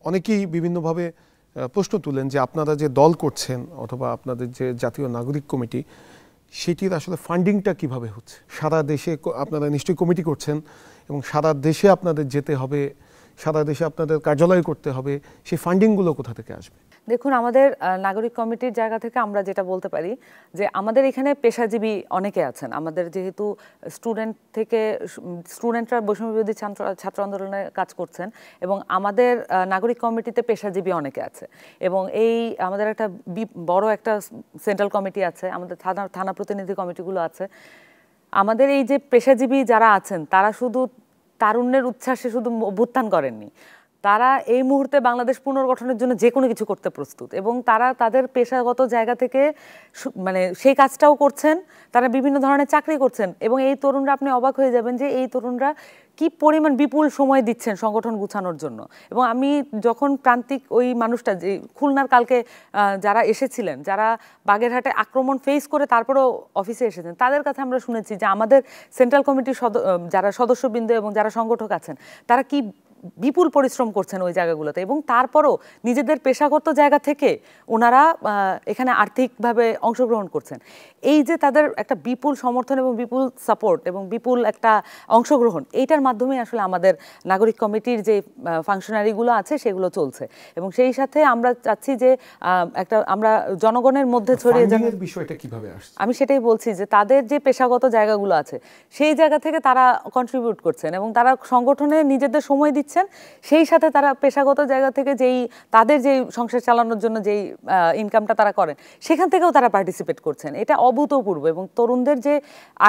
অনেকেই বিভিন্নভাবে প্রশ্ন তুলেন যে আপনারা যে দল করছেন অথবা আপনাদের যে জাতীয় নাগরিক কমিটি সেটির আসলে ফান্ডিংটা কিভাবে হচ্ছে। সারা দেশে আপনারা নিশ্চয়ই কমিটি করছেন এবং সারা দেশে আপনাদের যেতে হবে, সারা দেশে আপনাদের কার্যালয় করতে হবে, সেই ফান্ডিংগুলো কোথা থেকে আসবে? দেখুন, আমাদের নাগরিক কমিটির জায়গা থেকে আমরা যেটা বলতে পারি যে আমাদের এখানে পেশাজীবী অনেকে আছেন। আমাদের যেহেতু স্টুডেন্টরা বৈষম্যবিরোধী ছাত্র আন্দোলনে কাজ করছেন এবং আমাদের নাগরিক কমিটিতে পেশাজীবী অনেকে আছে এবং আমাদের একটা বড় একটা সেন্ট্রাল কমিটি আছে, আমাদের থানা প্রতিনিধি কমিটিগুলো আছে। আমাদের এই যে পেশাজীবী যারা আছেন তারা শুধু তারুণ্যের উচ্ছ্বাসে শুধু অভ্যুত্থান করেননি, তারা এই মুহূর্তে বাংলাদেশ পুনর্গঠনের জন্য যে কোনো কিছু করতে প্রস্তুত এবং তারা তাদের পেশাগত জায়গা থেকে মানে সেই কাজটাও করছেন, তারা বিভিন্ন ধরনের চাকরি করছেন এবং এই তরুণরা, আপনি অবাক হয়ে যাবেন যে এই তরুণরা কি পরিমাণ বিপুল সময় দিচ্ছেন সংগঠন গুছানোর জন্য। এবং আমি যখন প্রান্তিক ওই মানুষটা যে খুলনার কালকে যারা এসেছিলেন, যারা বাগেরহাটে আক্রমণ ফেস করে তারপরেও অফিসে এসেছেন, তাদের কাছে আমরা শুনেছি যে আমাদের সেন্ট্রাল কমিটির যারা সদস্যবৃন্দ এবং যারা সংগঠক আছেন তারা কি বিপুল পরিশ্রম করছেন ওই জায়গাগুলোতে এবং তারপরও নিজেদের পেশাগত জায়গা থেকে ওনারা এখানে আর্থিকভাবে অংশগ্রহণ করছেন। এই যে তাদের একটা বিপুল সমর্থন এবং বিপুল সাপোর্ট এবং বিপুল একটা অংশগ্রহণ, এইটার মাধ্যমে আসলে আমাদের নাগরিক কমিটির যে ফাংশনারিগুলো আছে সেগুলো চলছে এবং সেই সাথে আমরা চাচ্ছি যে আমরা জনগণের মধ্যে ছড়িয়ে যাওয়ার বিষয়টা কিভাবে আসছে আমি সেটাই বলছি যে তাদের যে পেশাগত জায়গাগুলো আছে সেই জায়গা থেকে তারা কন্ট্রিবিউট করছেন এবং তারা সংগঠনে নিজেদের সময় দিচ্ছেন, সেই সাথে তারা পেশাগত জায়গা থেকে তাদের যে সংসার চালানোর জন্য যেই ইনকামটা তারা করেন সেখান থেকেও তারা পার্টিসিপেট করছেন। এটা অভূতপূর্ব এবং তরুণদের যে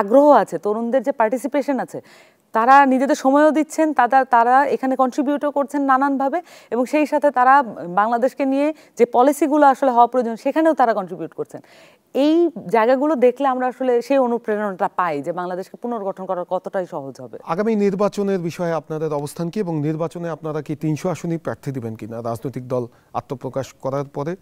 আগ্রহ আছে, তরুণদের যে পার্টিসিপেশন আছে, তারা নিজেদের সময়ও দিচ্ছেন, তারা এখানে কন্ট্রিবিউটও করছেন নানানভাবে এবং সেই সাথে তারা বাংলাদেশকে নিয়ে যে পলিসিগুলো আসলে হওয়া প্রয়োজন সেখানেও তারা কন্ট্রিবিউট করছেন। এই জায়গাগুলো দেখলে আমরা আসলে সেই অনুপ্রেরণাটা পাই যে বাংলাদেশকে পুনর্গঠন করা কতটাই সহজ হবে। আগামী নির্বাচনের বিষয়ে আপনাদের অবস্থান কি এবং নির্বাচনে আপনারা কি ৩০০ আসনই প্রার্থী দিবেন কিনা? রাজনৈতিক দল আত্মপ্রকাশ করার পরে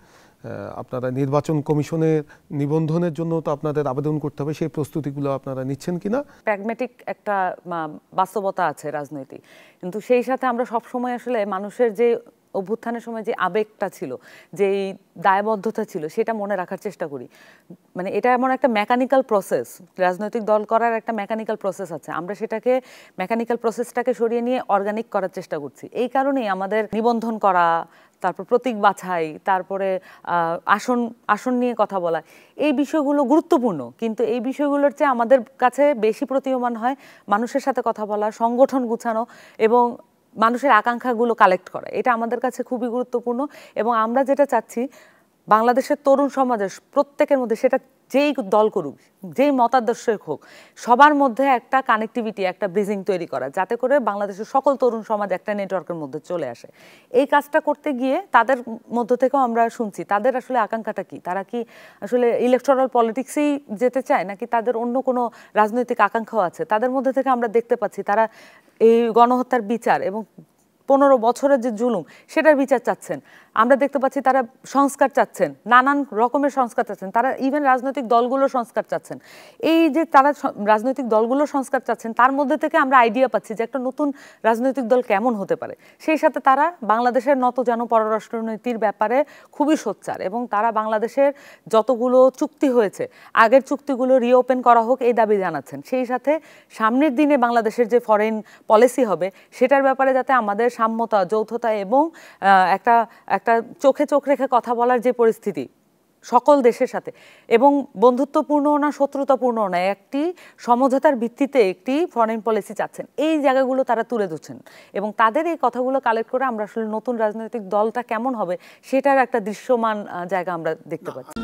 আপনারা নির্বাচন কমিশনের নিবন্ধনের জন্য তো আপনাদের আবেদন করতে হবে, সেই প্রস্তুতিগুলো আপনারা নিচ্ছেন কিনা? প্র্যাগম্যাটিক একটা বাস্তবতা আছে রাজনৈতিক, কিন্তু সেই সাথে আমরা সবসময় আসলে মানুষের যে অভ্যুত্থানের সময় যে আবেগটা ছিল, যে দায়বদ্ধতা ছিল, সেটা মনে রাখার চেষ্টা করি। মানে এটা এমন একটা মেকানিক্যাল প্রসেস, রাজনৈতিক দল করার একটা মেকানিক্যাল প্রসেস আছে, আমরা সেটাকে মেকানিক্যাল প্রসেসটাকে সরিয়ে নিয়ে অর্গানিক করার চেষ্টা করছি। এই কারণেই আমাদের নিবন্ধন করা, তারপর প্রতীক বাছাই, তারপরে আসন নিয়ে কথা বলা, এই বিষয়গুলো গুরুত্বপূর্ণ, কিন্তু এই বিষয়গুলোর চেয়ে আমাদের কাছে বেশি প্রতীয়মান হয় মানুষের সাথে কথা বলা, সংগঠন গুছানো এবং মানুষের আকাঙ্ক্ষাগুলো কালেক্ট করা। এটা আমাদের কাছে খুবই গুরুত্বপূর্ণ এবং আমরা যেটা চাচ্ছি বাংলাদেশের তরুণ সমাজের প্রত্যেকের মধ্যে, সেটা যেই দল করুক, যেই মতাদর্শই হোক, সবার মধ্যে একটা কানেক্টিভিটি, একটা ব্রিজিং তৈরি করা, যাতে করে বাংলাদেশের সকল তরুণ সমাজ একটা নেটওয়ার্কের মধ্যে চলে আসে। এই কাজটা করতে গিয়ে তাদের মধ্য থেকেও আমরা শুনছি তাদের আসলে আকাঙ্ক্ষাটা কি, তারা কি আসলে ইলেকটোরাল পলিটিক্সেই যেতে চায় নাকি তাদের অন্য কোনো রাজনৈতিক আকাঙ্ক্ষাও আছে। তাদের মধ্যে থেকে আমরা দেখতে পাচ্ছি তারা এই গণহত্যার বিচার এবং 15 বছরের যে জুলুম সেটার বিচার চাচ্ছেন। আমরা দেখতে পাচ্ছি তারা সংস্কার চাচ্ছেন, নানান রকমের সংস্কার চাচ্ছেন, তারা ইভেন রাজনৈতিক দলগুলোর সংস্কার চাচ্ছেন। এই যে তারা রাজনৈতিক দলগুলোর সংস্কার চাচ্ছেন, তার মধ্যে থেকে আমরা আইডিয়া পাচ্ছি যে একটা নতুন রাজনৈতিক দল কেমন হতে পারে। সেই সাথে তারা বাংলাদেশের যেন পররাষ্ট্রনীতির ব্যাপারে খুবই সোচ্চার এবং তারা বাংলাদেশের যতগুলো চুক্তি হয়েছে আগের চুক্তিগুলো রিওপেন করা হোক এই দাবি জানাচ্ছেন। সেই সাথে সামনের দিনে বাংলাদেশের যে ফরেন পলিসি হবে সেটার ব্যাপারে যাতে আমাদের সাম্যতা, যৌথতা এবং একটা চোখে চোখ রেখে কথা বলার যে পরিস্থিতি সকল দেশের সাথে, এবং বন্ধুত্বপূর্ণ না শত্রুতাপূর্ণ না, একটি সমঝোতার ভিত্তিতে একটি ফরেন পলিসি চাচ্ছেন, এই জায়গাগুলো তারা তুলে ধরছেন এবং তাদের এই কথাগুলো কালেক্ট করে আমরা আসলে নতুন রাজনৈতিক দলটা কেমন হবে সেটার একটা দৃশ্যমান জায়গা আমরা দেখতে পাচ্ছি।